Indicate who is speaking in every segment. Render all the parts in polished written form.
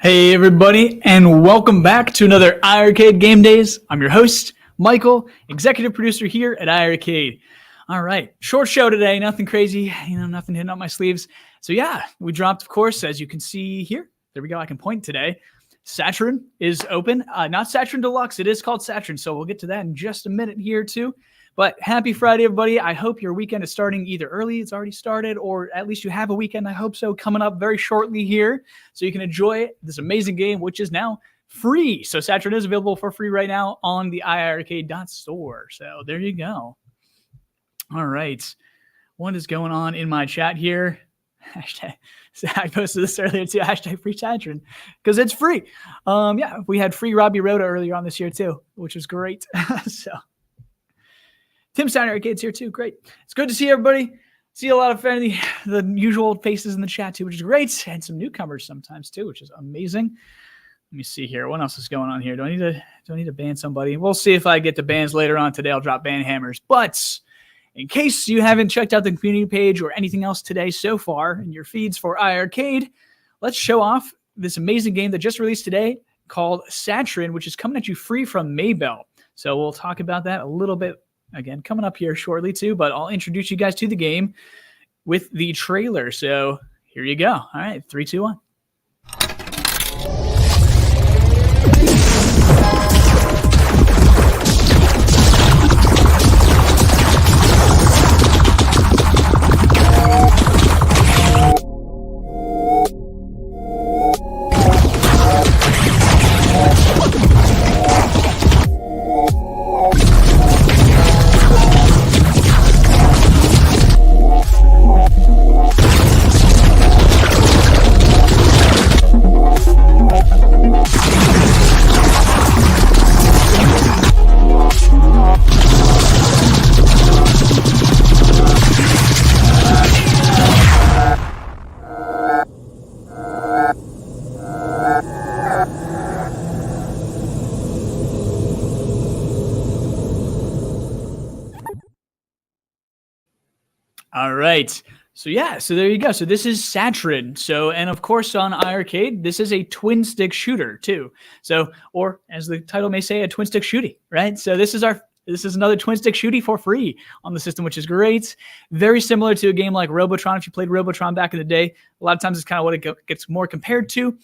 Speaker 1: Hey everybody, and welcome back to another iArcade Game Days. I'm your host, Michael, executive producer here at iArcade. All right, short show today, nothing crazy, nothing hitting up my sleeves. So yeah, we dropped, of course, as you can see here. There we go, I can point today. Saturn is open, not Saturn Deluxe, it is called Saturn, so we'll get to that in just a minute here too. But happy Friday, everybody. I hope your weekend is starting either early, it's already started, or at least you have a weekend, I hope so, coming up very shortly here. So you can enjoy this amazing game, which is now free. So Saturn is available for free right now on the iiRcade.Store. So there you go. All right. What is going on in my chat here? Hashtag, I posted this earlier too, hashtag free Saturn, because it's free. Yeah, we had free Robbie Rhoda earlier on this year too, which was great. So Tim Steiner Arcade's here too. Great. It's good to see everybody. See a lot of the usual faces in the chat too, which is great. And some newcomers sometimes too, which is amazing. Let me see here. What else is going on here? Do I need to ban somebody? We'll see if I get to bans later on today. I'll drop ban hammers. But in case you haven't checked out the community page or anything else today so far in your feeds for iArcade, let's show off this amazing game that just released today called Satryn, which is coming at you free from Maybell. So we'll talk about that a little bit again, coming up here shortly too, but I'll introduce you guys to the game with the trailer. So here you go. All right, 3, 2, 1. All right. So yeah, so there you go. So this is Satryn. So, and of course on iArcade, this is a twin stick shooter too. So, or as the title may say, a twin stick shooty, right? So this is another twin stick shooty for free on the system, which is great. Very similar to a game like Robotron. If you played Robotron back in the day, a lot of times it's kind of what it gets more compared to.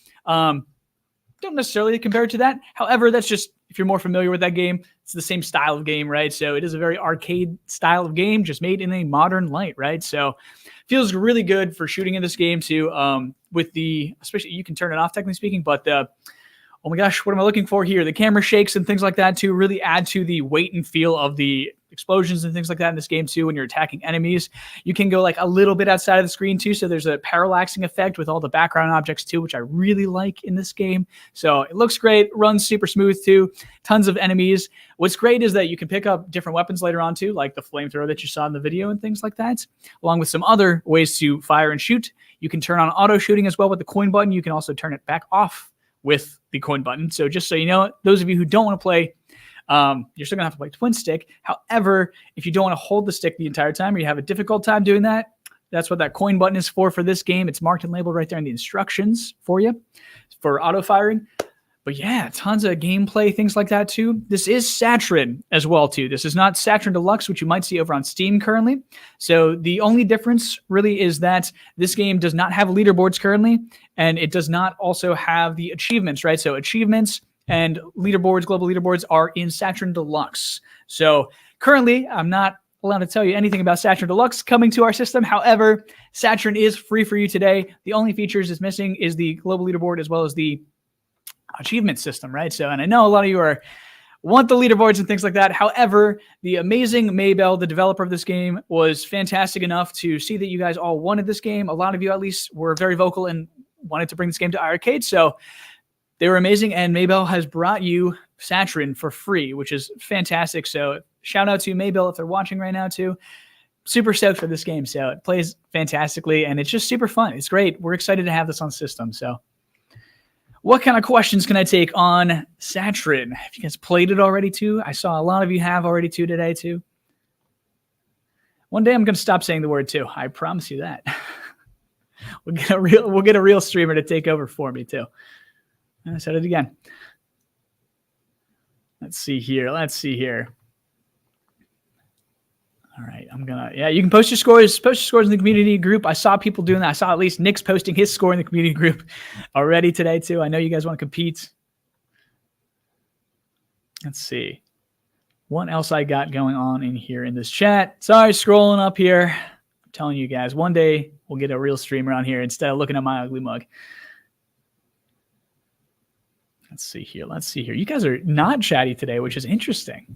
Speaker 1: Don't necessarily compare it to that. However, that's just, if you're more familiar with that game, it's the same style of game, right? So it is a very arcade style of game, just made in a modern light, right? So feels really good for shooting in this game too. With the, especially you can turn it off technically speaking, but the, oh my gosh, what am I looking for here? The camera shakes and things like that too really add to the weight and feel of the explosions and things like that in this game too when you're attacking enemies. You can go like a little bit outside of the screen too, so there's a parallaxing effect with all the background objects too, which I really like in this game. So it looks great, runs super smooth too, tons of enemies. What's great is that you can pick up different weapons later on too, like the flamethrower that you saw in the video and things like that, along with some other ways to fire and shoot. You can turn on auto shooting as well with the coin button. You can also turn it back off with the coin button. So just so you know, those of you who don't want to play, you're still gonna have to play twin stick. However, if you don't want to hold the stick the entire time or you have a difficult time doing that, that's what that coin button is for this game. It's marked and labeled right there in the instructions for you for auto firing. But yeah, tons of gameplay, things like that too. This is Satryn as well too. This is not Saturn Deluxe, which you might see over on Steam currently. So the only difference really is that this game does not have leaderboards currently, and it does not also have the achievements, right? So achievements and leaderboards, global leaderboards are in Saturn Deluxe. So currently, I'm not allowed to tell you anything about Saturn Deluxe coming to our system. However, Satryn is free for you today. The only features it's missing is the global leaderboard as well as the achievement system, right? So, and I know a lot of you want the leaderboards and things like that. However, the amazing Maybell, the developer of this game, was fantastic enough to see that you guys all wanted this game. A lot of you at least were very vocal and wanted to bring this game to iArcade. So they were amazing, and Maybell has brought you Satryn for free, which is fantastic. So shout out to Maybell if they're watching right now too. Super stoked for this game. So it plays fantastically, and it's just super fun. It's great. We're excited to have this on system. So what kind of questions can I take on Satryn? Have you guys played it already too? I saw a lot of you have already too today too. One day I'm going to stop saying the word too. I promise you that. We'll get a real streamer to take over for me too. I said it again. Let's see here. Let's see here. All right, yeah, you can post your scores in the community group. I saw people doing that. I saw at least Nick's posting his score in the community group already today too. I know you guys want to compete. Let's see. What else I got going on in here in this chat? Sorry, scrolling up here. I'm telling you guys, one day we'll get a real stream around here instead of looking at my ugly mug. Let's see here. Let's see here. You guys are not chatty today, which is interesting.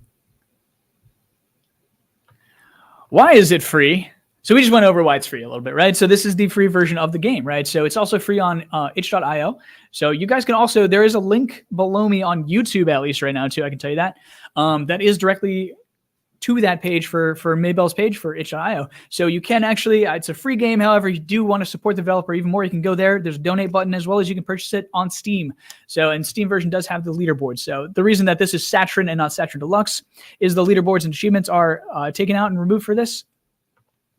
Speaker 1: Why is it free? So we just went over why it's free a little bit, right? So this is the free version of the game, right? So it's also free on itch.io. So you guys can also, there is a link below me on YouTube, at least right now too, I can tell you that. That is directly to that page for Maybell's page for itch.io. So you can actually, it's a free game. However, you do want to support the developer even more, you can go there. There's a donate button as well as you can purchase it on Steam. So, and Steam version does have the leaderboard. So the reason that this is Satryn and not Saturn Deluxe is the leaderboards and achievements are taken out and removed for this.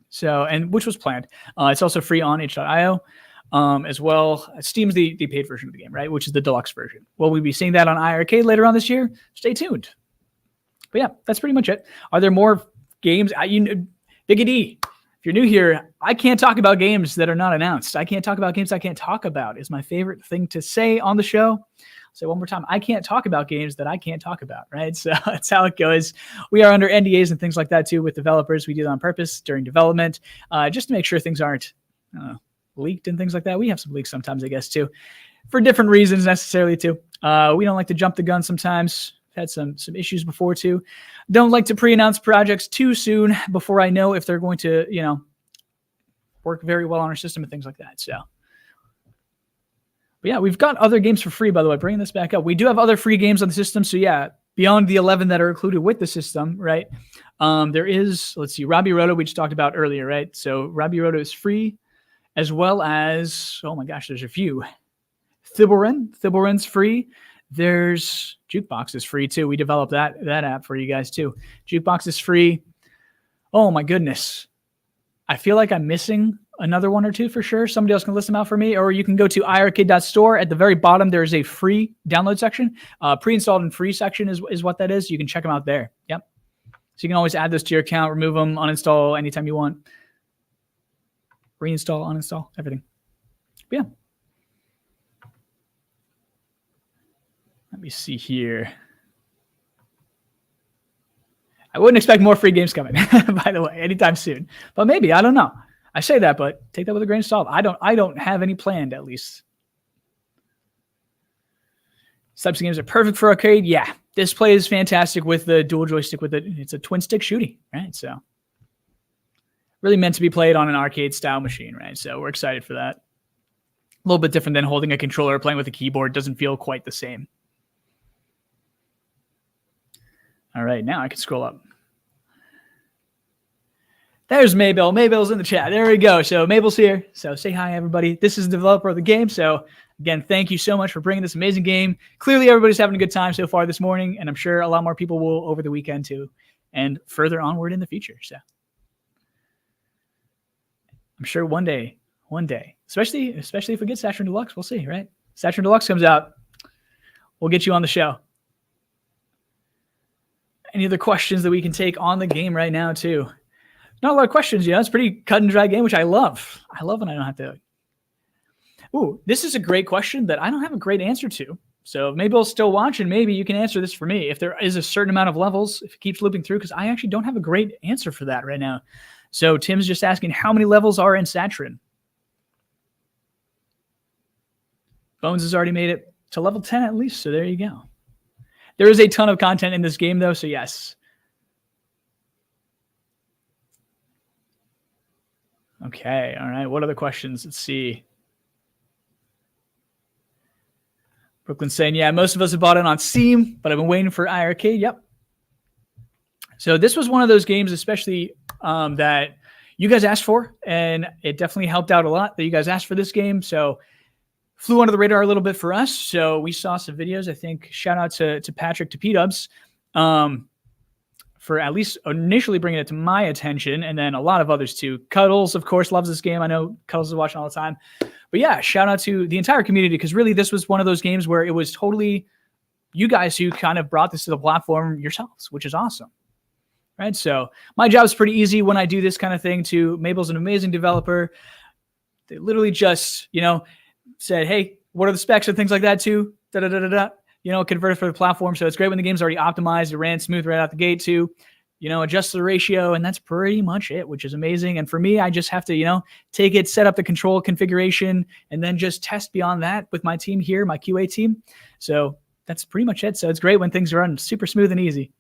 Speaker 1: So, and which was planned. It's also free on itch.io as well. Steam's the paid version of the game, right? Which is the deluxe version. Will we be seeing that on iiRcade later on this year? Stay tuned. But yeah, that's pretty much it. Are there more games? Big D, if you're new here, I can't talk about games that are not announced. I can't talk about games I can't talk about is my favorite thing to say on the show. I'll say one more time, I can't talk about games that I can't talk about, right? So that's how it goes. We are under NDAs and things like that too with developers. We do that on purpose during development, just to make sure things aren't leaked and things like that. We have some leaks sometimes, I guess, too, for different reasons necessarily too. We don't like to jump the gun sometimes. Had some issues before too. Don't like to pre-announce projects too soon before I know if they're going to, work very well on our system and things like that. So, but yeah, we've got other games for free, by the way, bringing this back up. We do have other free games on the system. So yeah, beyond the 11 that are included with the system, right? There is, let's see, Robbie Roto, we just talked about earlier, right? So Robbie Roto is free, as well as, oh my gosh, there's a few. Thibbleren's free. There's Jukebox is free too. We developed that app for you guys too. Jukebox is free. Oh my goodness. I feel like I'm missing another one or two for sure. Somebody else can list them out for me, or you can go to iiRcade.Store. At the very bottom, there's a free download section. Pre-installed and free section is what that is. You can check them out there. Yep. So you can always add those to your account, remove them, uninstall anytime you want. Reinstall, uninstall, everything. But yeah. Let me see here. I wouldn't expect more free games coming, by the way, anytime soon. But maybe, I don't know. I say that, but take that with a grain of salt. I don't have any planned, at least. Types of games are perfect for arcade. Yeah, this play is fantastic with the dual joystick. It's a twin stick shooting, right? So really meant to be played on an arcade style machine, right? So we're excited for that. A little bit different than holding a controller or playing with a keyboard. Doesn't feel quite the same. All right, now I can scroll up. There's Maybell. Maybell's in the chat. There we go. So Mabel's here. So say hi, everybody. This is the developer of the game. So again, thank you so much for bringing this amazing game. Clearly, everybody's having a good time so far this morning, and I'm sure a lot more people will over the weekend too, and further onward in the future. So I'm sure one day, especially if we get Saturn Deluxe, we'll see, right? Saturn Deluxe comes out, we'll get you on the show. Any other questions that we can take on the game right now too? Not a lot of questions, it's a pretty cut and dry game, which I love. I love when I don't have to. Ooh, this is a great question that I don't have a great answer to. So maybe I'll still watch and maybe you can answer this for me. If there is a certain amount of levels, if it keeps looping through, because I actually don't have a great answer for that right now. So Tim's just asking how many levels are in Saturn. Bones has already made it to level 10 at least, so there you go. There is a ton of content in this game, though, so yes. Okay, all right. What other questions? Let's see. Brooklyn's saying, yeah, most of us have bought it on Steam, but I've been waiting for iiRcade. Yep. So this was one of those games, especially that you guys asked for, and it definitely helped out a lot that you guys asked for this game. So flew under the radar a little bit for us. So we saw some videos, I think, shout out to Patrick, to P-Dubs, for at least initially bringing it to my attention, and then a lot of others too. Cuddles, of course, loves this game. I know Cuddles is watching all the time. But yeah, shout out to the entire community, because really this was one of those games where it was totally you guys who kind of brought this to the platform yourselves, which is awesome. Right? So my job is pretty easy when I do this kind of thing too. Mabel's an amazing developer. They literally just, said, hey, what are the specs and things like that too? Convert it for the platform. So it's great when the game's already optimized. It ran smooth right out the gate too. Adjust the ratio, and that's pretty much it, which is amazing. And for me, I just have to, take it, set up the control configuration, and then just test beyond that with my team here, my QA team. So that's pretty much it. So it's great when things run super smooth and easy.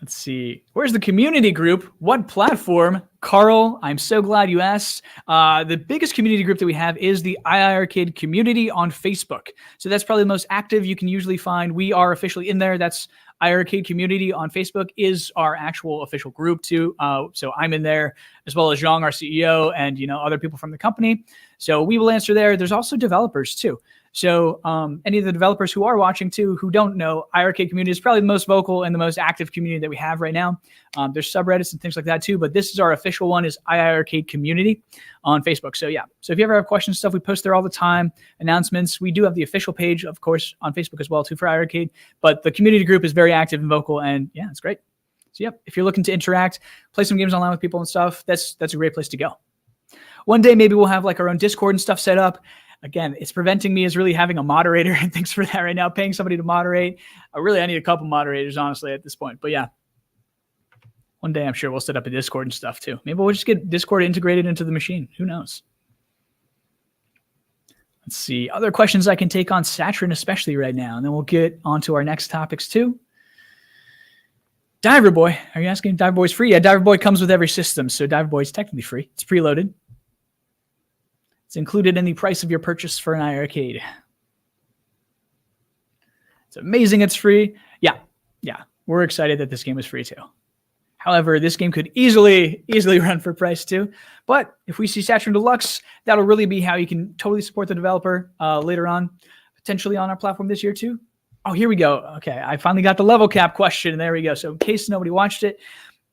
Speaker 1: Let's see. Where's the community group? What platform? Carl, I'm so glad you asked. The biggest community group that we have is the iiRcade community on Facebook. So that's probably the most active you can usually find. We are officially in there. That's iiRcade community on Facebook is our actual official group too. So I'm in there, as well as Zhang, our CEO, and other people from the company. So we will answer there. There's also developers too. So any of the developers who are watching too, who don't know, iiRcade community is probably the most vocal and the most active community that we have right now. There's subreddits and things like that too, but this is our official one, is iiRcade community on Facebook. So yeah, so if you ever have questions, stuff, we post there all the time, announcements. We do have the official page, of course, on Facebook as well too for iiRcade, but the community group is very active and vocal, and yeah, it's great. So yeah, if you're looking to interact, play some games online with people and stuff, that's a great place to go. One day, maybe we'll have like our own Discord and stuff set up. Again, it's preventing me as really having a moderator and things for that right now, paying somebody to moderate. I need a couple moderators, honestly, at this point. But yeah, one day I'm sure we'll set up a Discord and stuff too. Maybe we'll just get Discord integrated into the machine. Who knows? Let's see. Other questions I can take on Saturn, especially right now. And then we'll get on to our next topics too. Diver Boy. Are you asking if Diver Boy's free? Yeah, Diver Boy comes with every system. So Diver Boy is technically free. It's preloaded. It's included in the price of your purchase for an iiRcade. It's amazing it's free. Yeah. We're excited that this game is free too. However, this game could easily run for price too. But if we see Saturn Deluxe, that'll really be how you can totally support the developer later on, potentially on our platform this year too. Oh, here we go. Okay, I finally got the level cap question. There we go. So in case nobody watched it,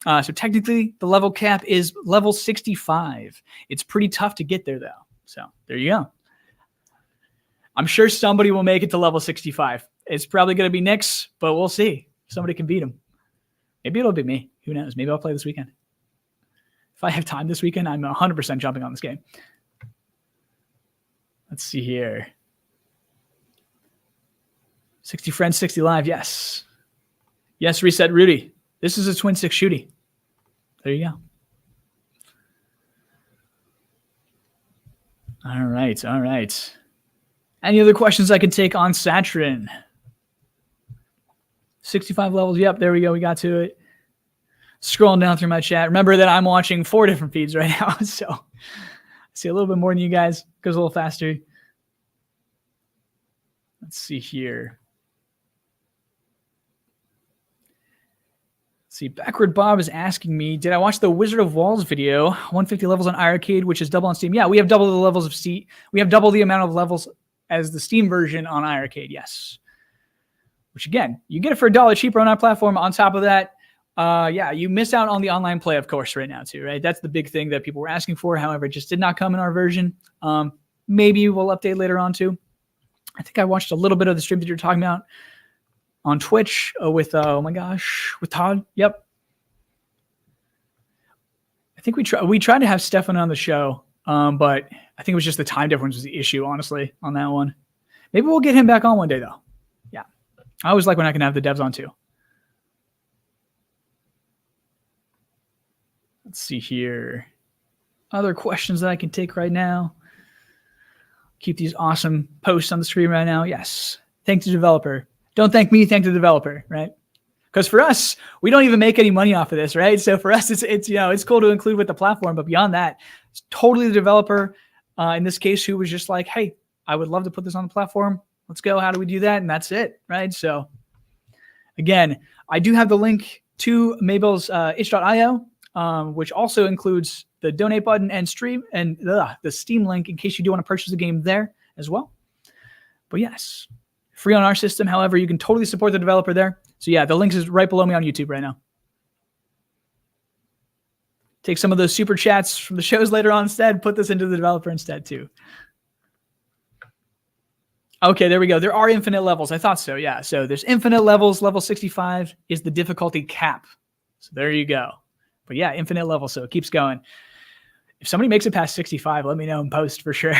Speaker 1: so technically the level cap is level 65. It's pretty tough to get there though. So there you go. I'm sure somebody will make it to level 65. It's probably going to be Nyx, but we'll see. Somebody can beat him. Maybe it'll be me. Who knows? Maybe I'll play this weekend. If I have time this weekend, I'm 100% jumping on this game. Let's see here. 60 friends, 60 live. Yes. Yes, Reset Rudy. This is a twin stick shooty. There you go. All right. Any other questions I can take on Satryn? 65 levels. Yep, there we go. We got to it. Scrolling down through my chat. Remember that I'm watching 4 different feeds right now, so I see a little bit more than you guys. Goes a little faster. Let's see here. See, Backward Bob is asking me, did I watch the Wizard of Walls video? 150 levels on iiRcade, which is double on Steam. Yeah, we have double the levels of Steam. We have double the amount of levels as the Steam version on iiRcade, yes. Which again, you get it for $1 cheaper on our platform. On top of that, yeah, you miss out on the online play, of course, right now too, right? That's the big thing that people were asking for. However, it just did not come in our version. Maybe we'll update later on too. I think I watched a little bit of the stream that you're talking about on Twitch with, oh my gosh, with Todd. Yep. I think we tried to have Stefan on the show, but I think it was just the time difference was the issue, honestly, on that one. Maybe we'll get him back on one day, though. Yeah. I always like when I can have the devs on, too. Let's see here. Other questions that I can take right now. Keep these awesome posts on the screen right now. Yes. Thank the developer. Don't thank me, thank the developer, right? Because for us, we don't even make any money off of this, right? So for us, it's cool to include with the platform, but beyond that, it's totally the developer in this case who was just like, hey, I would love to put this on the platform. Let's go. How do we do that? And that's it, right? So again, I do have the link to Mabel's itch.io, which also includes the donate button and stream and the Steam link in case you do want to purchase the game there as well. But yes. Free on our system. However, you can totally support the developer there. So yeah, the link is right below me on YouTube right now. Take some of those super chats from the shows later on instead. Put this into the developer instead too. Okay, there we go. There are infinite levels. I thought so, yeah. So there's infinite levels. Level 65 is the difficulty cap. So there you go. But yeah, infinite levels, so it keeps going. If somebody makes it past 65, let me know in post for sure.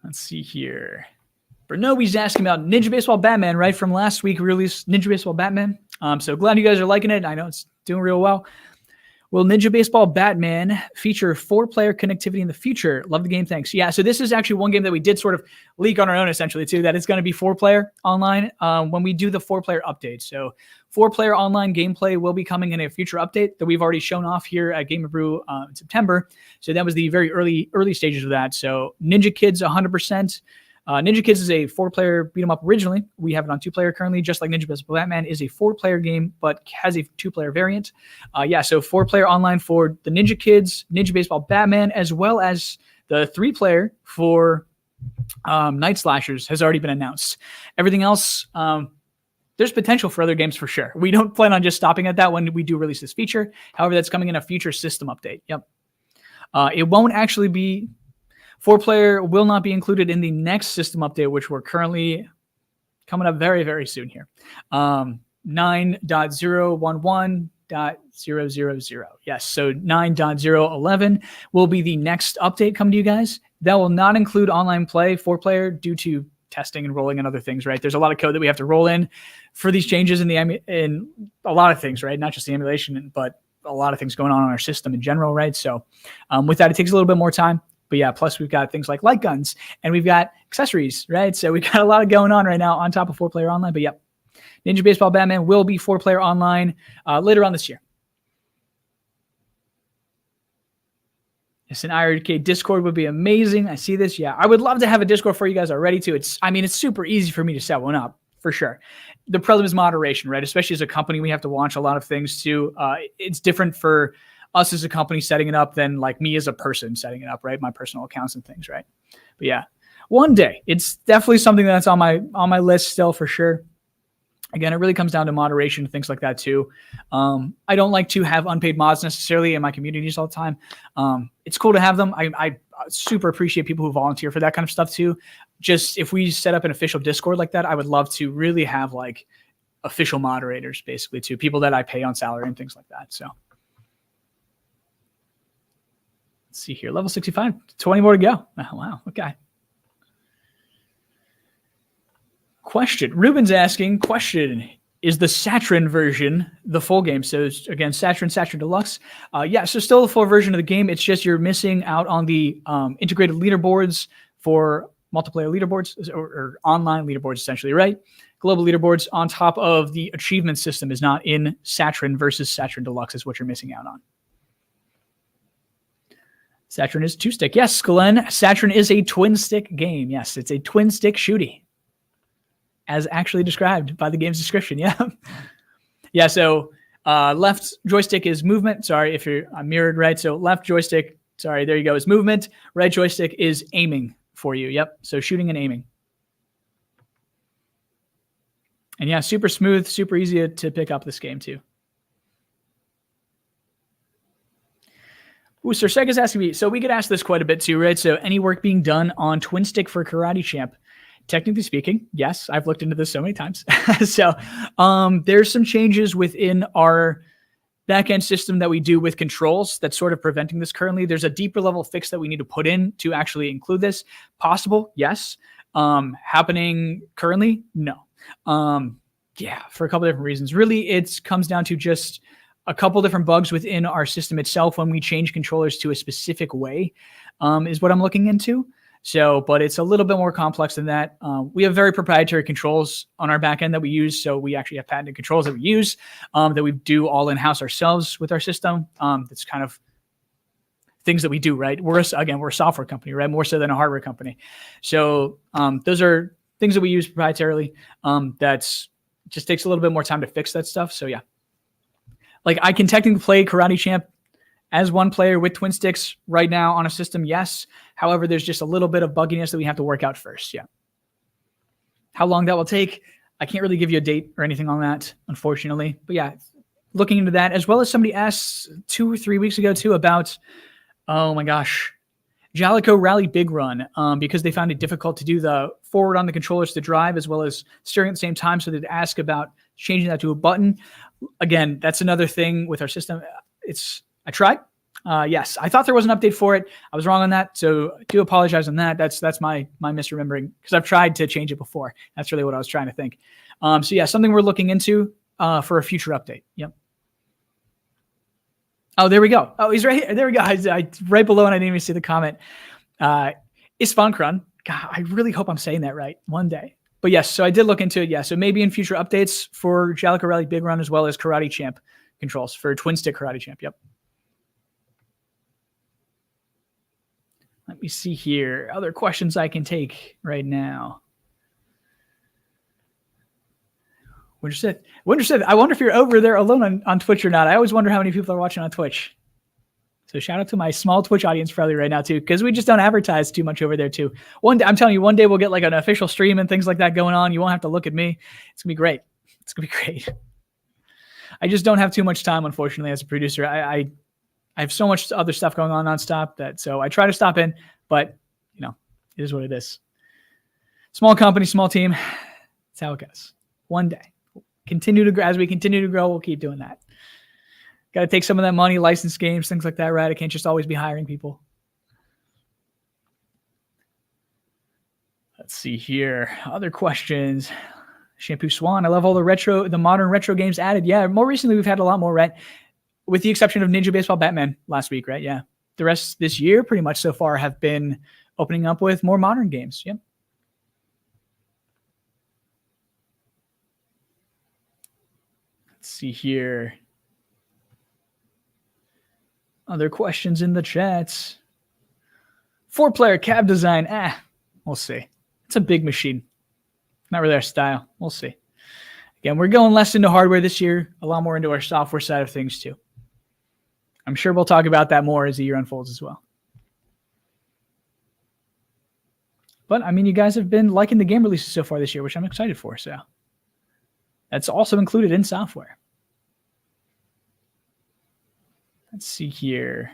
Speaker 1: Let's see here. Bernobi's asking about Ninja Baseball Batman, right? From last week, we released Ninja Baseball Batman. So glad you guys are liking it. I know it's doing real well. Will Ninja Baseball Batman feature 4-player connectivity in the future? Love the game, thanks. Yeah, so this is actually one game that we did sort of leak on our own, essentially, too, that it's going to be 4-player online when we do the 4-player update. So 4-player online gameplay will be coming in a future update that we've already shown off here at Game of Brew in September. So that was the very early stages of that. So Ninja Kids, 100%. Ninja Kids is a 4-player beat 'em up originally. We have it on 2-player currently, just like Ninja Baseball Batman is a 4-player game, but has a 2-player variant. So 4-player online for the Ninja Kids, Ninja Baseball Batman, as well as the 3-player for Night Slashers has already been announced. Everything else, there's potential for other games for sure. We don't plan on just stopping at that when we do release this feature. However, that's coming in a future system update. Yep. It won't actually be... 4-player will not be included in the next system update, which we're currently coming up very, very soon here. 9.011.000. Yes, so 9.011 will be the next update coming to you guys. That will not include online play 4-player due to testing and rolling and other things, right? There's a lot of code that we have to roll in for these changes in in a lot of things, right? Not just the emulation, but a lot of things going on in our system in general, right? So with that, it takes a little bit more time. But yeah, plus we've got things like light guns and we've got accessories, right? So we've got a lot of going on right now on top of 4-player online. But yep, Ninja Baseball Batman will be 4-player online later on this year. Yes, an iiRcade Discord would be amazing. I see this. Yeah, I would love to have a Discord for you guys already too. It's super easy for me to set one up for sure. The problem is moderation, right? Especially as a company, we have to launch a lot of things too. It's different for us as a company setting it up than like me as a person setting it up, right? My personal accounts and things, right? But yeah, one day it's definitely something that's on my list still for sure. Again, it really comes down to moderation and things like that too. I don't like to have unpaid mods necessarily in my communities all the time. It's cool to have them. I super appreciate people who volunteer for that kind of stuff too. Just if we set up an official Discord like that, I would love to really have like official moderators basically too, people that I pay on salary and things like that. So. See here, level 65, 20 more to go. Oh, wow, okay. Ruben's asking, is the Satryn version the full game? So again, Saturn Deluxe. So still the full version of the game. It's just you're missing out on the integrated leaderboards for multiplayer leaderboards or online leaderboards essentially, right? Global leaderboards on top of the achievement system is not in Satryn versus Saturn Deluxe is what you're missing out on. Saturn is 2-stick. Yes, Glenn. Saturn is a twin-stick game. Yes, it's a twin-stick shooty, as actually described by the game's description. Yeah. Yeah, so left joystick is movement. Sorry if you're mirrored, right? So left joystick, sorry, there you go, is movement. Right joystick is aiming for you. Yep, so shooting and aiming. And yeah, super smooth, super easy to pick up this game too. Ooh, Sir Sega's asking me, so we get asked this quite a bit too, right? So any work being done on Twin Stick for Karate Champ? Technically speaking, yes, I've looked into this so many times. So there's some changes within our backend system that we do with controls that's sort of preventing this currently. There's a deeper level fix that we need to put in to actually include this. Possible, yes. Happening currently, no. For a couple different reasons. Really, it comes down to just a couple different bugs within our system itself when we change controllers to a specific way is what I'm looking into. So, but it's a little bit more complex than that. We have very proprietary controls on our backend that we use. So we actually have patented controls that we use that we do all in-house ourselves with our system. That's kind of things that we do, right? We're a software company, right? More so than a hardware company. So those are things that we use proprietarily. That's just takes a little bit more time to fix that stuff. So yeah. Like I can technically play Karate Champ as one player with twin sticks right now on a system, yes. However, there's just a little bit of bugginess that we have to work out first. Yeah. How long that will take, I can't really give you a date or anything on that, unfortunately. But yeah, looking into that, as well as somebody asked 2 or 3 weeks ago too about, oh my gosh, Jalico Rally Big Run, because they found it difficult to do the forward on the controllers to drive as well as steering at the same time. So they'd ask about changing that to a button. Again, that's another thing with our system. I tried. Yes, I thought there was an update for it. I was wrong on that, so I do apologize on that. That's my misremembering, because I've tried to change it before. That's really what I was trying to think. So yeah, something we're looking into for a future update. Yep. Oh, there we go. Oh, he's right here. There we go. I right below, and I didn't even see the comment. Isfankran. God, I really hope I'm saying that right one day. But yes, so I did look into it. Yeah, so maybe in future updates for Jalico Rally Big Run as well as Karate Champ controls for twin stick Karate Champ. Yep. Let me see here. Other questions I can take right now. Winter said, I wonder if you're over there alone on Twitch or not. I always wonder how many people are watching on Twitch. So shout out to my small Twitch audience probably right now too, because we just don't advertise too much over there too. One day, I'm telling you, one day we'll get like an official stream and things like that going on. You won't have to look at me. It's gonna be great. It's gonna be great. I just don't have too much time, unfortunately, as a producer. I have so much other stuff going on nonstop so I try to stop in, but it is what it is. Small company, small team. That's how it goes. One day. As we continue to grow, we'll keep doing that. Got to take some of that money, license games, things like that, right? I can't just always be hiring people. Let's see here. Other questions. Shampoo Swan. I love all the modern retro games added. Yeah, more recently we've had a lot more, right? With the exception of Ninja Baseball Batman last week, right? Yeah. The rest this year, pretty much so far, have been opening up with more modern games. Yep. Let's see here. Other questions in the chats. 4-player cab design. We'll see. It's a big machine. Not really our style. We'll see. Again, we're going less into hardware this year, a lot more into our software side of things too. I'm sure we'll talk about that more as the year unfolds as well. But I mean, you guys have been liking the game releases so far this year, which I'm excited for. So that's also included in software. Let's see here.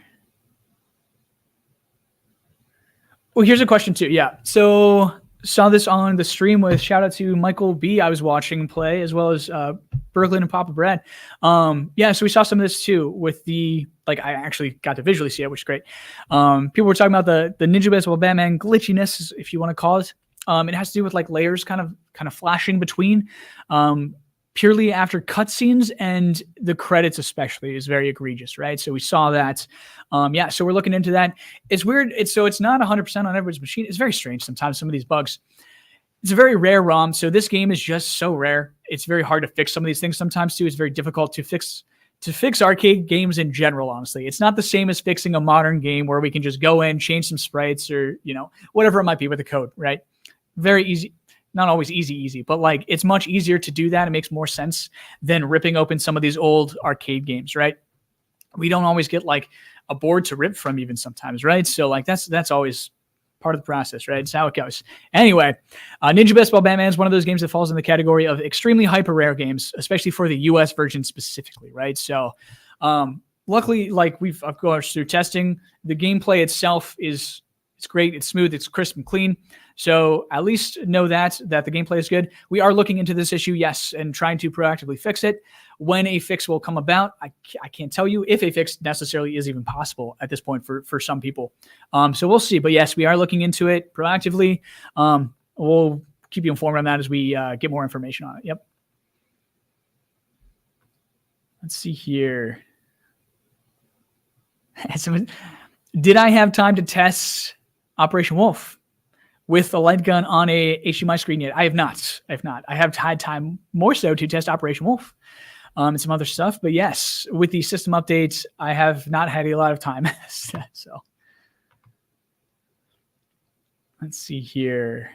Speaker 1: Well, here's a question too. Yeah. So saw this on the stream with shout out to Michael B. I was watching play, as well as Berglund and Papa Brad. Yeah, so we saw some of this too with I actually got to visually see it, which is great. People were talking about the Ninja Baseball Batman glitchiness, if you want to call it. It has to do with layers kind of flashing between purely after cutscenes, and the credits especially is very egregious, right? So we saw that. Yeah, so we're looking into that. It's weird. It's not 100% on everybody's machine. It's very strange sometimes, some of these bugs. It's a very rare ROM, so this game is just so rare. It's very hard to fix some of these things sometimes too. It's very difficult to fix arcade games in general, honestly. It's not the same as fixing a modern game where we can just go in, change some sprites or, whatever it might be with the code, right? Very easy. Not always easy, but it's much easier to do that. It makes more sense than ripping open some of these old arcade games, right? We don't always get a board to rip from even sometimes, right? So that's always part of the process, right? It's how it goes. Anyway, Ninja Baseball Batman is one of those games that falls in the category of extremely hyper rare games, especially for the US version specifically, right? So luckily, we've of course through testing, the gameplay itself it's great, it's smooth, it's crisp and clean. So at least know that the gameplay is good. We are looking into this issue, yes, and trying to proactively fix it. When a fix will come about, I can't tell you if a fix necessarily is even possible at this point for some people. So we'll see. But yes, we are looking into it proactively. We'll keep you informed on that as we get more information on it. Yep. Let's see here. Did I have time to test Operation Wolf with the light gun on a HDMI screen yet? I have not. I have had time more so to test Operation Wolf and some other stuff. But yes, with the system updates, I have not had a lot of time. So let's see here.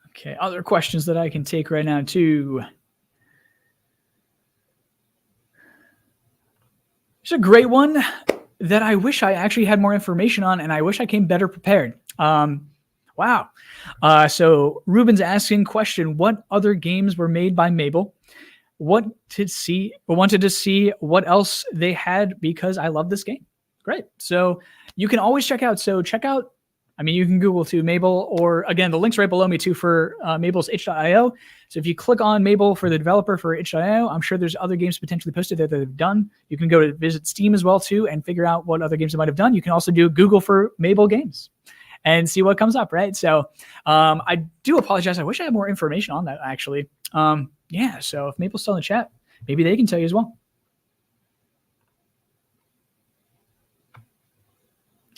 Speaker 1: Okay, other questions that I can take right now too. a great one that I wish I actually had more information on, and I wish I came better prepared. Wow. So Ruben's asking question, what other games were made by Mabel? Wanted to see what else they had because I love this game. Great. So you can always check out. I mean, you can Google too, Mabel, or again, the link's right below me too for Mabel's itch.io. So if you click on Mabel for the developer for itch.io, I'm sure there's other games potentially posted there that they've done. You can go to visit Steam as well too and figure out what other games they might have done. You can also do Google for Mabel games and see what comes up, right? So I do apologize. I wish I had more information on that actually. Yeah, so if Mabel's still in the chat, maybe they can tell you as well.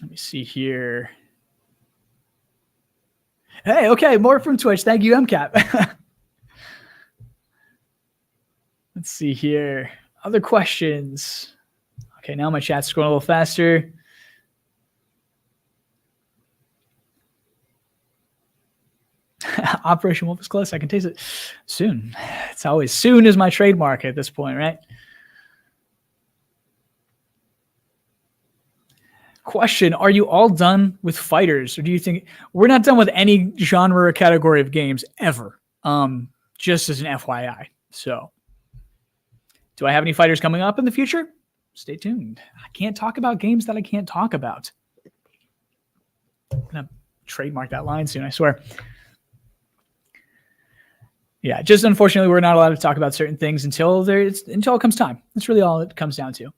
Speaker 1: Let me see here. Hey, okay, more from Twitch. Thank you, MCAP. Let's see here. Other questions. Okay, now my chat's scrolling a little faster. Operation Wolf is close. I can taste it soon. It's always soon is my trademark at this point, right? Question, are you all done with fighters, or do you think we're not done with any genre or category of games ever? Just as an FYI. So do I have any fighters coming up in the future? Stay tuned. I can't talk about games that I can't talk about. I'm gonna trademark that line soon, I swear. Yeah, just unfortunately, we're not allowed to talk about certain things until it comes time. That's really all it comes down to.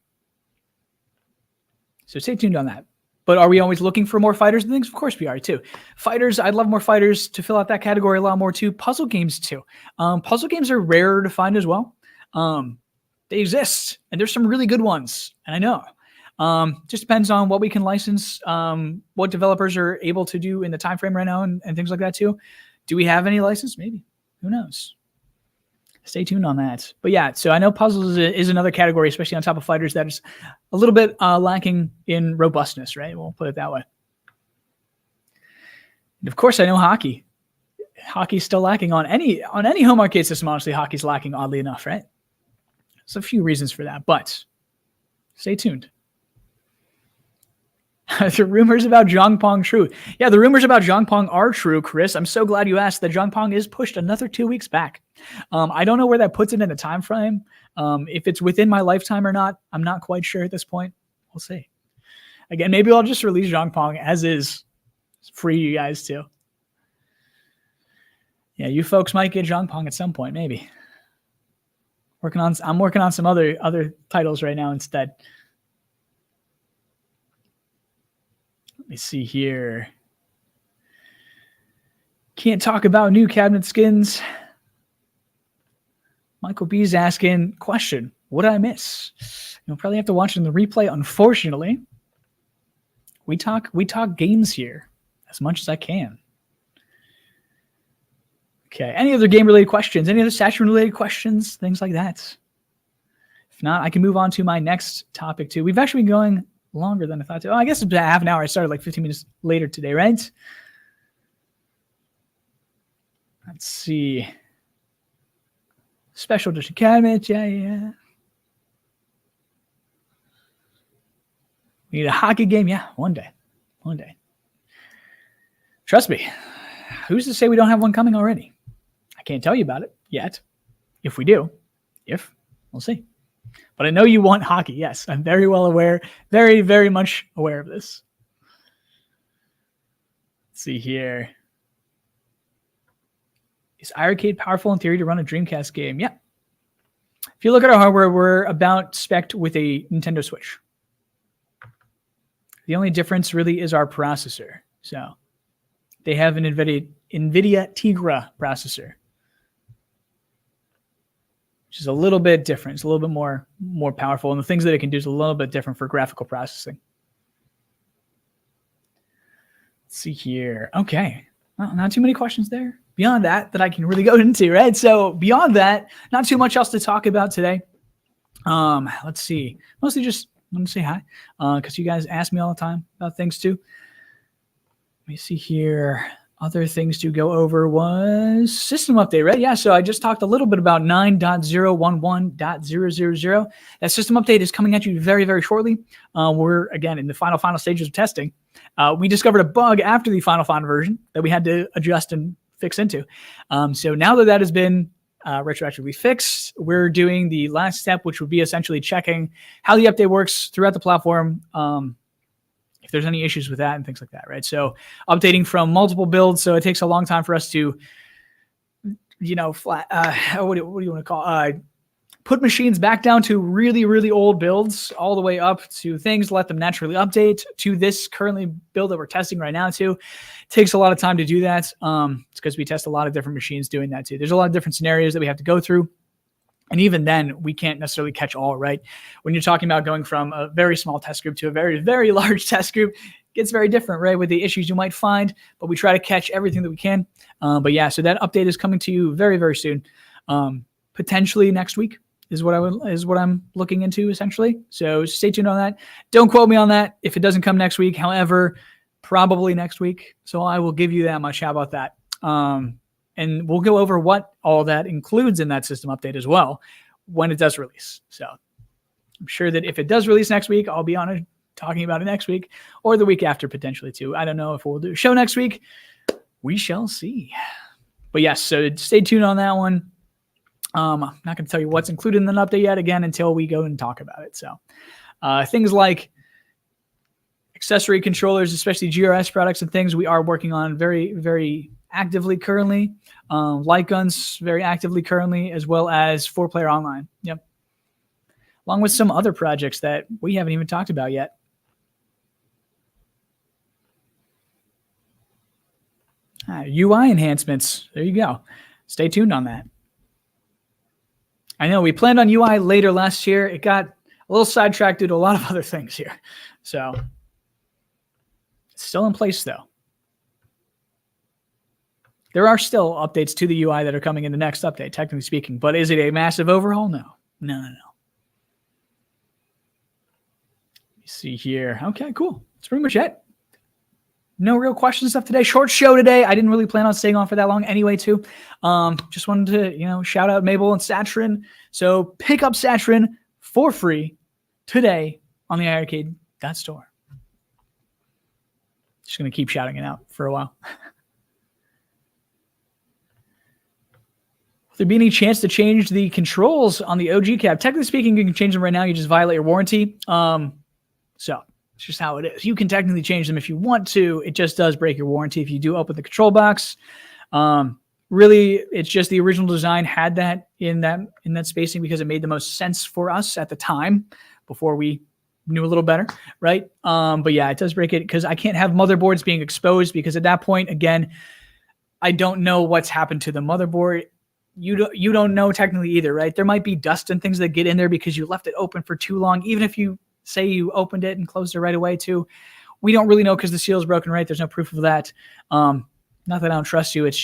Speaker 1: So stay tuned on that. But are we always looking for more fighters and things? Of course we are too. Fighters, I'd love more fighters to fill out that category a lot more too. Puzzle games too. Puzzle games are rarer to find as well. They exist, and there's some really good ones, and I know. Just depends on what we can license, what developers are able to do in the time frame right now, and things like that too. Do we have any license? Maybe. Who knows? Stay tuned on that. But yeah, so I know puzzles is another category, especially on top of fighters, that is a little bit lacking in robustness, right? We'll put it that way. And of course, I know hockey. Hockey's still lacking on any home arcade system. Honestly, hockey's lacking, oddly enough, right? There's a few reasons for that, but stay tuned. The rumors about Zhongpong true. Yeah, the rumors about Zhongpong are true, Chris. I'm so glad you asked. That Zhongpong is pushed another 2 weeks back. I don't know where that puts it in the time frame. If it's within my lifetime or not, I'm not quite sure at this point. We'll see. Again, maybe I'll just release Zhongpong as is. It's free, you guys too. Yeah, you folks might get Zhongpong at some point, maybe. I'm working on some other titles right now instead. Let me see here. Can't talk about new cabinet skins. Michael B's asking, question, what did I miss? You'll probably have to watch it in the replay, unfortunately. We talk games here as much as I can. Okay, any other game-related questions? Any other Saturn-related questions? Things like that. If not, I can move on to my next topic too. We've actually been going longer than I thought to. Oh, I guess it's about half an hour. I started like 15 minutes later today, right? Let's see. Special edition cabinet. Yeah. We need a hockey game. Yeah, one day. Trust me. Who's to say we don't have one coming already? I can't tell you about it yet. If we do. We'll see. But I know you want hockey. Yes, I'm very well aware. Very, very much aware of this. Let's see here. Is iiRcade powerful in theory to run a Dreamcast game? Yeah. If you look at our hardware, we're about spec'd with a Nintendo Switch. The only difference really is our processor. So they have an NVIDIA Tegra processor, which is a little bit different. It's a little bit more powerful, and the things that it can do is a little bit different for graphical processing. Let's see here. Okay. Well, not too many questions there. Beyond that I can really go into, right? So beyond that, not too much else to talk about today. Let's see. Mostly just want to say hi, because you guys ask me all the time about things too. Let me see here. other things to go over was system update, right? Yeah, so I just talked a little bit about 9.011.000. That system update is coming at you very, very shortly. We're, again, in the final stages of testing. We discovered a bug after the final version that we had to adjust and fix into. So now that has been retroactively fixed, we're doing the last step, which would be essentially checking how the update works throughout the platform, if there's any issues with that and things like that, right? So updating from multiple builds, so it takes a long time for us to, what do you want to call put machines back down to really, really old builds all the way up to things, let them naturally update to this currently build that we're testing right now too. It takes a lot of time to do that. It's because we test a lot of different machines doing that too. There's a lot of different scenarios that we have to go through. And even then, we can't necessarily catch all, right? When you're talking about going from a very small test group to a very, very large test group, it gets very different, right, with the issues you might find. But we try to catch everything that we can. But yeah, so that update is coming to you very, very soon. Potentially next week is what I'm looking into, essentially. So stay tuned on that. Don't quote me on that if it doesn't come next week. However, probably next week. So I will give you that much. How about that? And we'll go over what all that includes in that system update as well when it does release. So I'm sure that if it does release next week, I'll be on it talking about it next week or the week after potentially too. I don't know if we'll do a show next week. We shall see. But yes, so stay tuned on that one. I'm not going to tell you what's included in an update yet, again, until we go and talk about it. So things like accessory controllers, especially GRS products and things we are working on very, very actively currently. Light guns very actively currently, as well as 4-player online. Yep. Along with some other projects that we haven't even talked about yet. UI enhancements. There you go. Stay tuned on that. I know we planned on UI later last year. It got a little sidetracked due to a lot of other things here. So it's still in place though. There are still updates to the UI that are coming in the next update, technically speaking. But is it a massive overhaul? No. No. Let me see here. Okay, cool. That's pretty much it. No real questions stuff today. Short show today. I didn't really plan on staying on for that long anyway, too. Just wanted to, shout out Mabel and Satryn. So pick up Satryn for free today on the iiRcade.Store. Just going to keep shouting it out for a while. Will there be any chance to change the controls on the OG cab? Technically speaking, you can change them right now. You just violate your warranty. So it's just how it is. You can technically change them if you want to. It just does break your warranty if you do open the control box. Really, it's just the original design had that in that spacing because it made the most sense for us at the time before we knew a little better, right? But yeah, it does break it because I can't have motherboards being exposed because at that point, again, I don't know what's happened to the motherboard. You don't know technically either, right? There might be dust and things that get in there because you left it open for too long. Even if you say you opened it and closed it right away too, we don't really know because the seal is broken, right? There's no proof of that. Not that I don't trust you. It's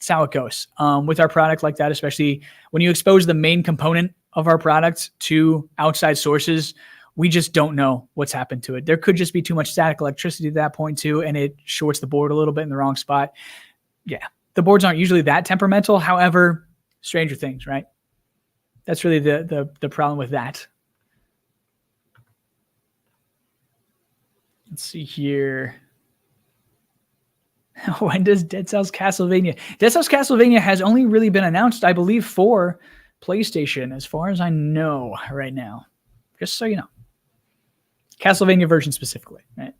Speaker 1: how it goes with our product like that, especially when you expose the main component of our product to outside sources. We just don't know what's happened to it. There could just be too much static electricity at that point too, and it shorts the board a little bit in the wrong spot. Yeah, the boards aren't usually that temperamental. However, stranger things, right? That's really the problem with that. Let's see here. When does Dead Cells Castlevania? Dead Cells Castlevania has only really been announced, I believe, for PlayStation, as far as I know right now. Just so you know. Castlevania version specifically, right?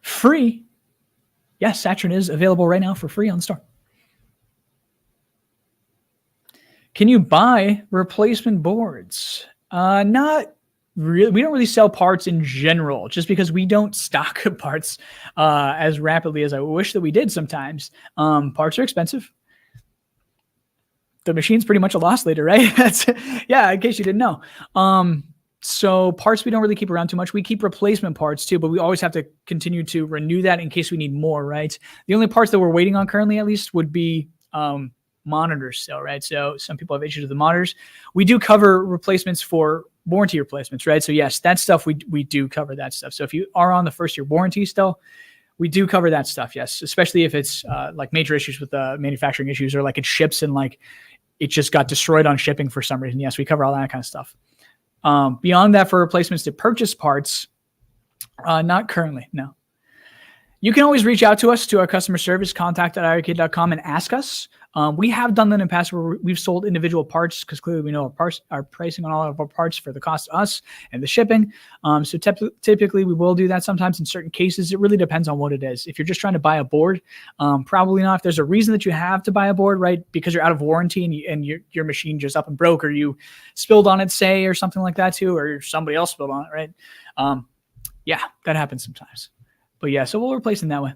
Speaker 1: Free. Yes, Saturn is available right now for free on the store. Can you buy replacement boards? Not really. We don't really sell parts in general, just because we don't stock parts as rapidly as I wish that we did sometimes. Parts are expensive. The machine's pretty much a loss leader, right? Yeah, in case you didn't know. So parts we don't really keep around too much. We keep replacement parts too, but we always have to continue to renew that in case we need more, right? The only parts that we're waiting on currently, at least, would be monitors still, right? So some people have issues with the monitors. We do cover replacements for warranty replacements, right? So yes, that stuff, we do cover that stuff. So if you are on the first year warranty still, We do cover that stuff, yes, especially if it's like major issues with manufacturing issues, or like it ships and like it just got destroyed on shipping for some reason. Yes, we cover all that kind of stuff. Beyond that, for replacements to purchase parts, not currently, no. You can always reach out to us, to our customer service, contact@iiRcade.com, and ask us. We have done that in the past where we've sold individual parts, because clearly we know our pricing on all of our parts for the cost to us and the shipping. So typically we will do that sometimes in certain cases. It really depends on what it is. If you're just trying to buy a board, probably not. If there's a reason that you have to buy a board, right, because you're out of warranty and your machine just up and broke, or you spilled on it, say, or something like that too, or somebody else spilled on it, right? Yeah, that happens sometimes. But yeah, so we'll replace them that way.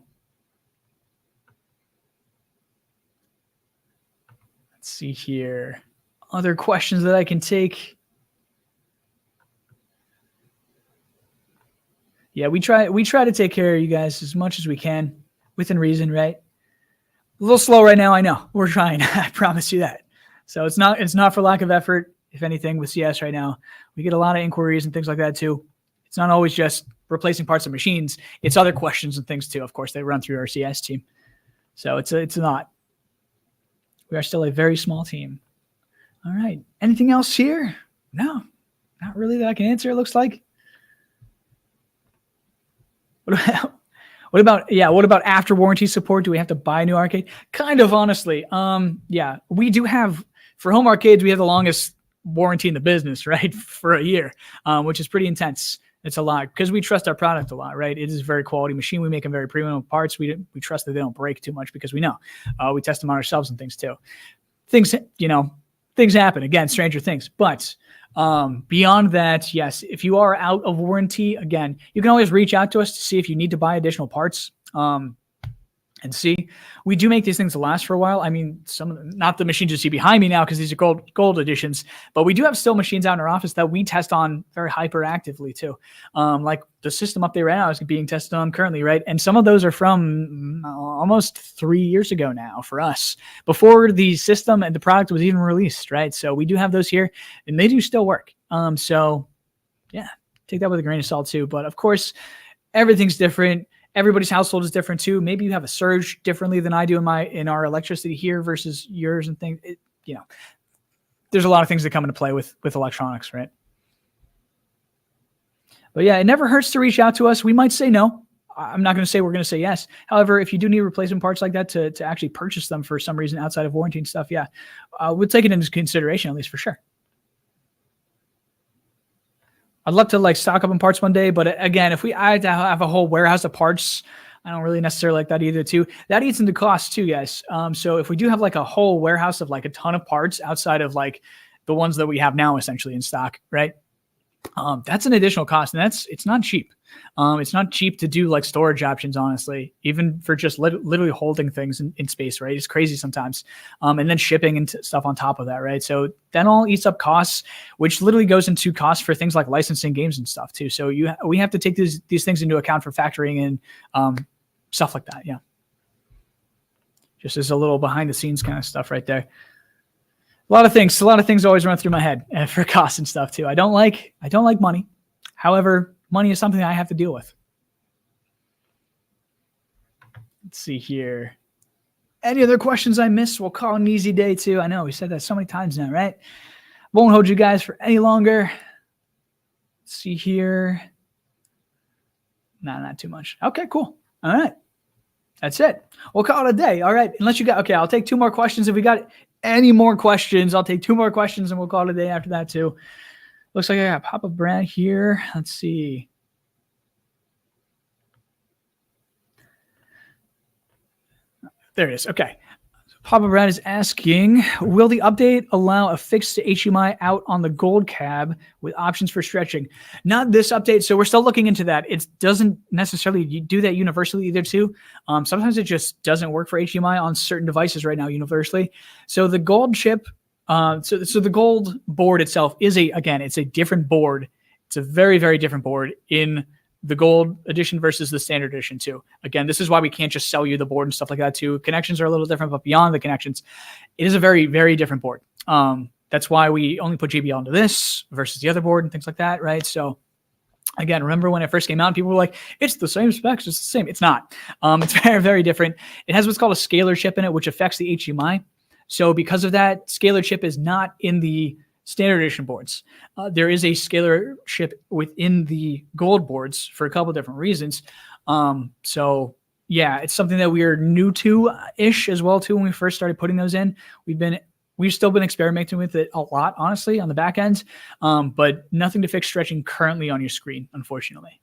Speaker 1: Let's see here. Other questions that I can take. Yeah, we try to take care of you guys as much as we can, within reason, right? A little slow right now, I know. We're trying. I promise you that. So it's not for lack of effort. If anything, with CS right now, we get a lot of inquiries and things like that too. It's not always just replacing parts of machines. It's other questions and things too. Of course, they run through our CS team. So it's not. We are still a very small team. All right. Anything else here? No, not really that I can answer, it looks like. What about after warranty support? Do we have to buy a new arcade? Kind of, honestly. Yeah, we do have, for home arcades, we have the longest warranty in the business, right? For a year, which is pretty intense. It's a lot because we trust our product a lot, right? It is a very quality machine. We make them very premium parts. We trust that they don't break too much because we know. We test them on ourselves and things too. Things happen. Again, stranger things. But beyond that, yes, if you are out of warranty, again, you can always reach out to us to see if you need to buy additional parts. And see, we do make these things last for a while. I mean, not the machines you see behind me now, because these are gold editions, but we do have still machines out in our office that we test on very hyperactively too. Like the system up there right now is being tested on currently, right? And some of those are from almost 3 years ago now for us, before the system and the product was even released, right? So we do have those here, and they do still work. So yeah, take that with a grain of salt too. But of course, everything's different. Everybody's household is different too. Maybe you have a surge differently than I do in our electricity here versus yours and things. There's a lot of things that come into play with electronics, right? But yeah, it never hurts to reach out to us. We might say no. I'm not going to say we're going to say yes. However, if you do need replacement parts like that to actually purchase them for some reason outside of warranty and stuff, yeah, we'll take it into consideration, at least for sure. I'd love to stock up on parts one day, but again, if I had to have a whole warehouse of parts, I don't really necessarily like that either too. That eats into cost too, guys. So if we do have a whole warehouse of a ton of parts outside of the ones that we have now essentially in stock, right? That's an additional cost, and it's not cheap. It's not cheap to do storage options, honestly, even for just literally holding things in space, right? It's crazy sometimes. And then shipping and stuff on top of that, right? So that all eats up costs, which literally goes into costs for things like licensing games and stuff too. So we have to take these things into account for factoring in stuff like that. Yeah. Just as a little behind the scenes kind of stuff right there. A lot of things always run through my head for costs and stuff too. I don't like money. However, money is something I have to deal with. Let's see here. Any other questions I missed? We'll call it an easy day too. I know we said that so many times now, right? Won't hold you guys for any longer. Let's see here. No, not too much. Okay, cool. All right. That's it. We'll call it a day. All right. Unless you got, okay, I'll take 2 more questions. If we got any more questions, I'll take 2 more questions and we'll call it a day after that too. Looks like I got Papa Brad here. Let's see. There it is. Okay. Papa Brad is asking, will the update allow a fixed HDMI out on the gold cab with options for stretching? Not this update. So we're still looking into that. It doesn't necessarily do that universally either too. Sometimes it just doesn't work for HDMI on certain devices right now universally. So the gold chip, so the gold board itself is it's a different board. It's a very, very different board in the gold edition versus the standard edition too. Again, this is why we can't just sell you the board and stuff like that too. Connections are a little different, but beyond the connections, it is a very, very different board. That's why we only put JBL into this versus the other board and things like that, right? So Again, remember when it first came out, people were like, it's the same specs, it's the same. It's not. It's very, very different. It has what's called a scalar chip in it, which affects the HDMI. So because of that, scalar chip is not in the standard edition boards. There is a scalar chip within the gold boards for a couple of different reasons. So yeah, it's something that we are new to-ish as well too when we first started putting those in. We've still been experimenting with it a lot, honestly, on the back end, but nothing to fix stretching currently on your screen, unfortunately.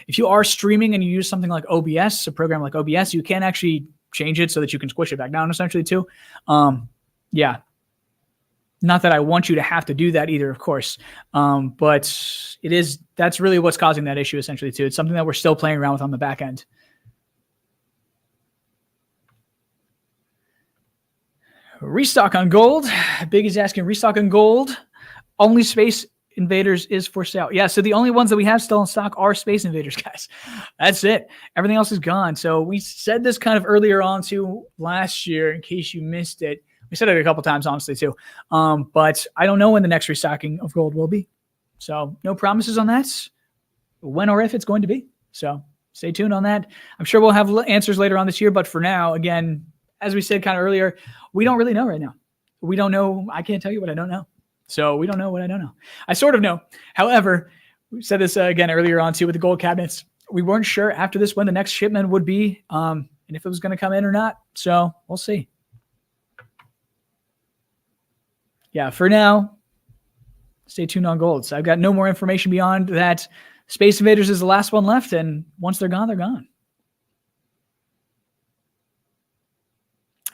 Speaker 1: If you are streaming and you use something like OBS, a program like OBS, you can actually change it so that you can squish it back down, essentially, too. Yeah. Not that I want you to have to do that either, of course, but that's really what's causing that issue, essentially, too. It's something that we're still playing around with on the back end. Restock on gold. Big is asking, restock on gold. Only Space Invaders is for sale. Yeah, so the only ones that we have still in stock are Space Invaders, guys. That's it. Everything else is gone. So we said this kind of earlier on too last year, in case you missed it. We said it a couple times, honestly, too. But I don't know when the next restocking of gold will be. So no promises on that, when or if it's going to be. So stay tuned on that. I'm sure we'll have answers later on this year. But for now, again, as we said kind of earlier, we don't really know right now. We don't know. I can't tell you what I don't know. So we don't know what I don't know. I sort of know. However, we said this again earlier on too with the gold cabinets. We weren't sure after this when the next shipment would be and if it was going to come in or not. So we'll see. Yeah, for now, stay tuned on gold. So I've got no more information beyond that. Space Invaders is the last one left. And once they're gone, they're gone.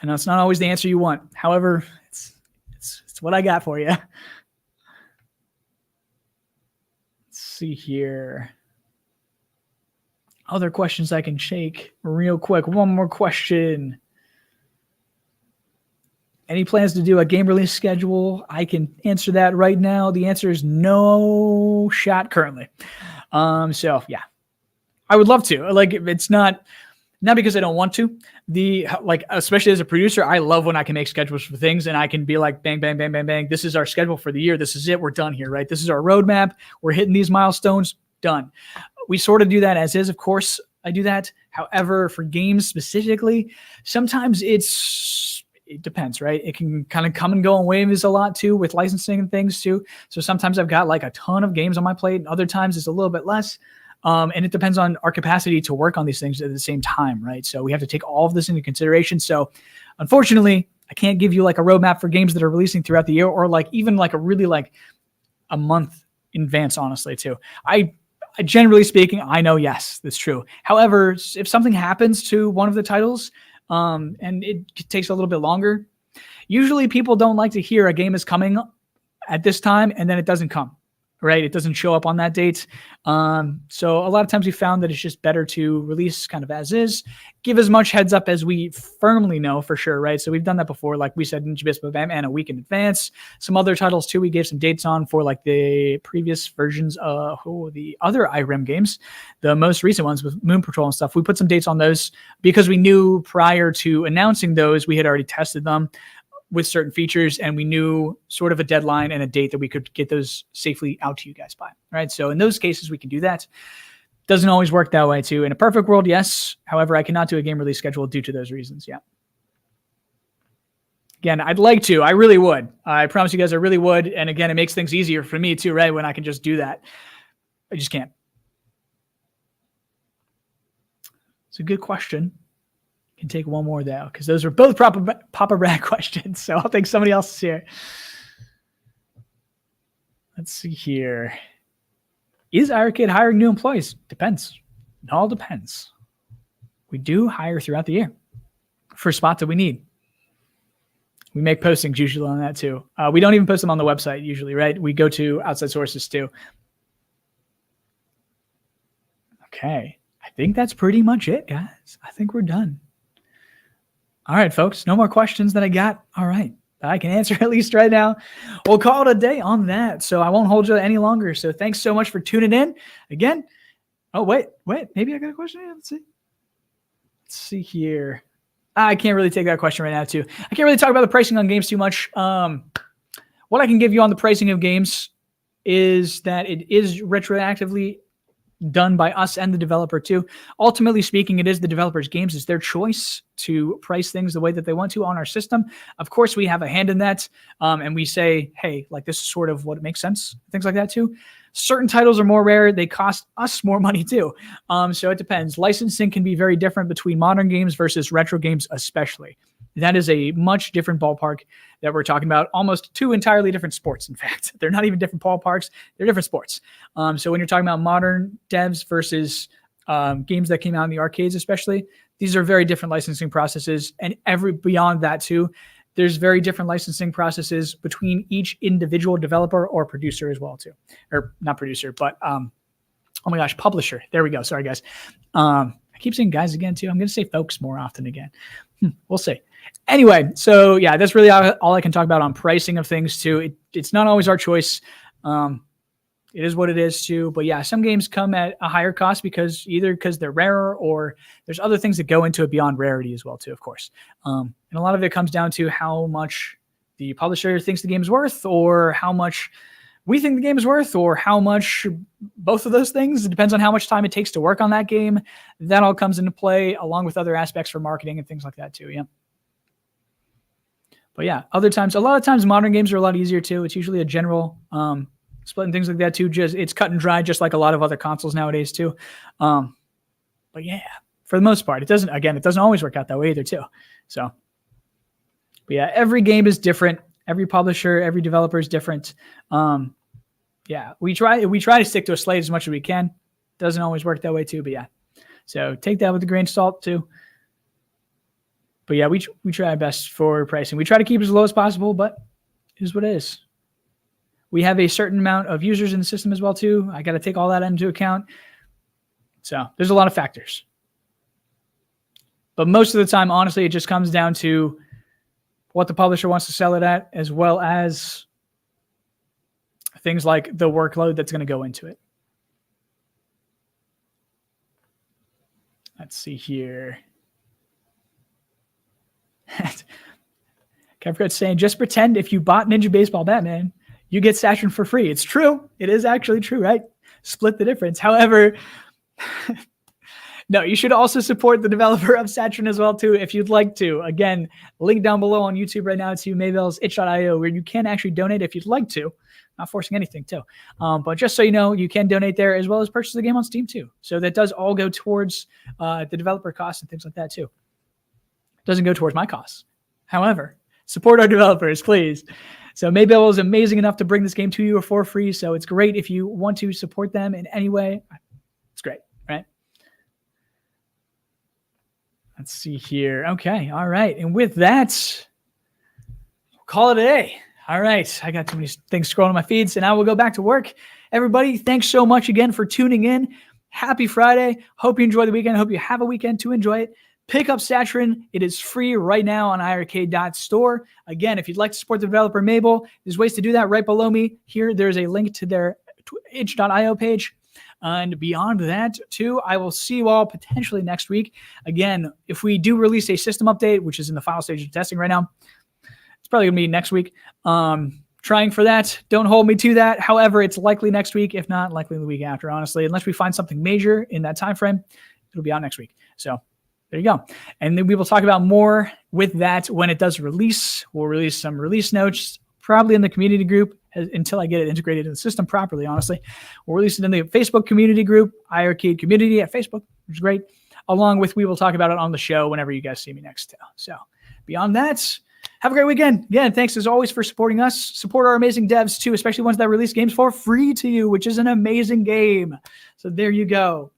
Speaker 1: And that's not always the answer you want. However, it's what I got for you. Let's see here. Other questions I can shake real quick. One more question. Any plans to do a game release schedule? I can answer that right now. The answer is no shot currently. So yeah, I would love to. Like, it's not because I don't want to. Especially as a producer, I love when I can make schedules for things and I can be like, bang, bang, bang, bang, bang. This is our schedule for the year. This is it. We're done here, right? This is our roadmap. We're hitting these milestones. Done. We sort of do that as is. Of course, I do that. However, for games specifically, sometimes it depends, right? It can kind of come and go in waves a lot too with licensing and things too. So sometimes I've got like a ton of games on my plate and other times it's a little bit less. And it depends on our capacity to work on these things at the same time, right? So we have to take all of this into consideration. So unfortunately, I can't give you like a roadmap for games that are releasing throughout the year or like even like a really like a month in advance, honestly, too. I generally speaking, I know, yes, that's true. However, if something happens to one of the titles and it takes a little bit longer, usually people don't like to hear a game is coming at this time and then it doesn't come. Right? It doesn't show up on that date. So a lot of times we found that it's just better to release kind of as is, give as much heads up as we firmly know for sure, right? So we've done that before. Like we said in Jabisco Batman a week in advance. Some other titles too, we gave some dates on for like the previous versions of the other IREM games, the most recent ones with Moon Patrol and stuff. We put some dates on those because we knew prior to announcing those, we had already tested them with certain features and we knew sort of a deadline and a date that we could get those safely out to you guys by, right? So in those cases, we can do that. Doesn't always work that way too. In a perfect world, yes. However, I cannot do a game release schedule due to those reasons. Yeah. Again, I'd like to, I really would. I promise you guys I really would. And again, it makes things easier for me too, right? When I can just do that. I just can't. It's a good question. Can take one more though, because those are both Papa Brad questions. So I'll take somebody else here. Let's see here. Is iiRcade hiring new employees? Depends. It all depends. We do hire throughout the year for spots that we need. We make postings usually on that too. We don't even post them on the website usually, right? We go to outside sources too. Okay. I think that's pretty much it, guys. I think we're done. All right, folks, no more questions that I got. All right, I can answer at least right now. We'll call it a day on that, so I won't hold you any longer. So thanks so much for tuning in. Again, oh, wait, maybe I got a question here. Let's see here. I can't really take that question right now, too. I can't really talk about the pricing on games too much. What I can give you on the pricing of games is that it is retroactively done by us and the developer too. Ultimately speaking, it is the developer's games. It's their choice to price things the way that they want to on our system. Of course, we have a hand in that, and we say, hey, like this is sort of what makes sense, things like that too. Certain titles are more rare. They cost us more money too. So it depends. Licensing can be very different between modern games versus retro games, especially. That is a much different ballpark that we're talking about. Almost two entirely different sports, in fact. They're not even different ballparks. They're different sports. So when you're talking about modern devs versus games that came out in the arcades especially, these are very different licensing processes. And beyond that too, there's very different licensing processes between each individual developer or producer as well too. Or not producer, but oh my gosh, publisher. There we go. Sorry, guys. I keep saying guys again too. I'm going to say folks more often again. We'll see. Anyway, so yeah, that's really all I can talk about on pricing of things too. It's not always our choice. It is what it is too. But yeah, some games come at a higher cost because they're rarer or there's other things that go into it beyond rarity as well too, of course. And a lot of it comes down to how much the publisher thinks the game is worth, or how much we think the game is worth, or how much both of those things. It depends on how much time it takes to work on that game. That all comes into play along with other aspects for marketing and things like that too. Yeah. But yeah, a lot of times modern games are a lot easier too. It's usually a general split and things like that too. It's cut and dry, just like a lot of other consoles nowadays too. But yeah, for the most part, it doesn't always work out that way either too. So, but yeah, every game is different. Every publisher, every developer is different. Yeah, we try to stick to a slate as much as we can. Doesn't always work that way too, but yeah. So take that with a grain of salt too. But yeah, we try our best for pricing. We try to keep it as low as possible, but it is what it is. We have a certain amount of users in the system as well too. I got to take all that into account. So there's a lot of factors. But most of the time, honestly, it just comes down to what the publisher wants to sell it at, as well as things like the workload that's going to go into it. Let's see here. Kevcut's saying, just pretend if you bought Ninja Baseball Batman, you get Saturn for free. It's true. It is actually true, right? Split the difference. However, no, you should also support the developer of Saturn as well too, if you'd like to. Again, link down below on YouTube right now to Maybell's itch.io, where you can actually donate if you'd like to. Not forcing anything too. But just so you know, you can donate there as well as purchase the game on Steam too. So that does all go towards the developer costs and things like that too. It doesn't go towards my costs. However, support our developers, please. So Maybell is amazing enough to bring this game to you for free. So it's great if you want to support them in any way. It's great, right? Let's see here. Okay, all right. And with that, we'll call it a day. All right, I got too many things scrolling on my feeds, and I will go back to work. Everybody, thanks so much again for tuning in. Happy Friday. Hope you enjoy the weekend. Hope you have a weekend to enjoy it. Pick up Satryn. It is free right now on iiRcade.Store. Again, if you'd like to support the developer Mabel, there's ways to do that right below me. Here, there's a link to their itch.io page. And beyond that, too, I will see you all potentially next week. Again, if we do release a system update, which is in the final stage of testing right now, it's probably going to be next week. Trying for that. Don't hold me to that. However, it's likely next week, if not likely the week after, honestly. Unless we find something major in that time frame, it'll be out next week. So there you go. And then we will talk about more with that when it does release. We'll release some release notes, probably in the community group until I get it integrated in the system properly, honestly. We'll release it in the Facebook community group, iiRcade community at Facebook, which is great. Along with, we will talk about it on the show whenever you guys see me next. So beyond that, have a great weekend. Again, thanks as always for supporting us. Support our amazing devs too, especially ones that release games for free to you, which is an amazing game. So there you go.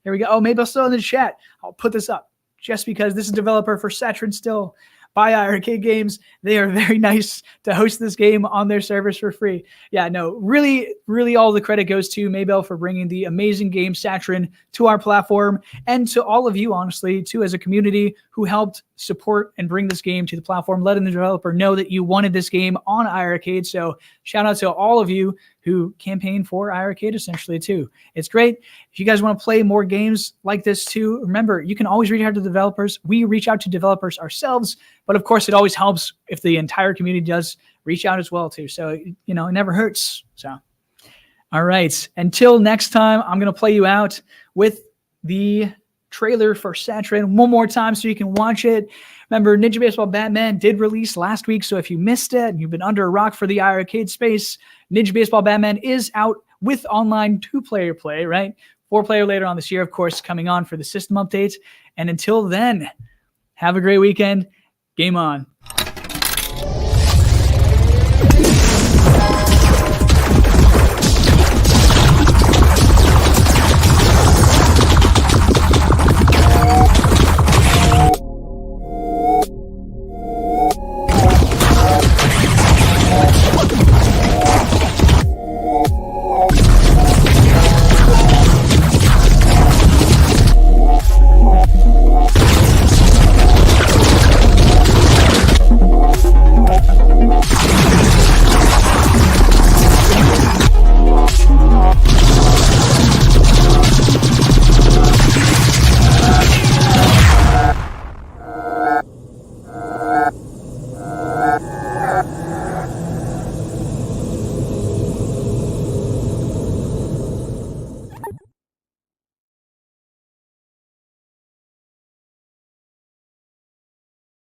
Speaker 1: There we go. Oh, maybe I'll still in the chat. I'll put this up just because this is developer for Saturn still by iiRcade Games. They are very nice to host this game on their servers for free. Yeah, no, really, really all the credit goes to Maybell for bringing the amazing game Saturn to our platform, and to all of you, honestly, too, as a community who helped support and bring this game to the platform, letting the developer know that you wanted this game on iiRcade. So shout out to all of you who campaign for iiRcade essentially too. It's great. If you guys want to play more games like this too, remember, you can always reach out to developers. We reach out to developers ourselves, but of course it always helps if the entire community does reach out as well too. So, you know, it never hurts. So All right. Until next time, I'm going to play you out with the trailer for Saturn one more time so you can watch it. Remember, Ninja Baseball Batman did release last week, so if you missed it and you've been under a rock for the iiRcade space, Ninja Baseball Batman is out with online 2-player play, right? 4-player later on this year, of course, coming on for the system updates. And until then, have a great weekend. Game on.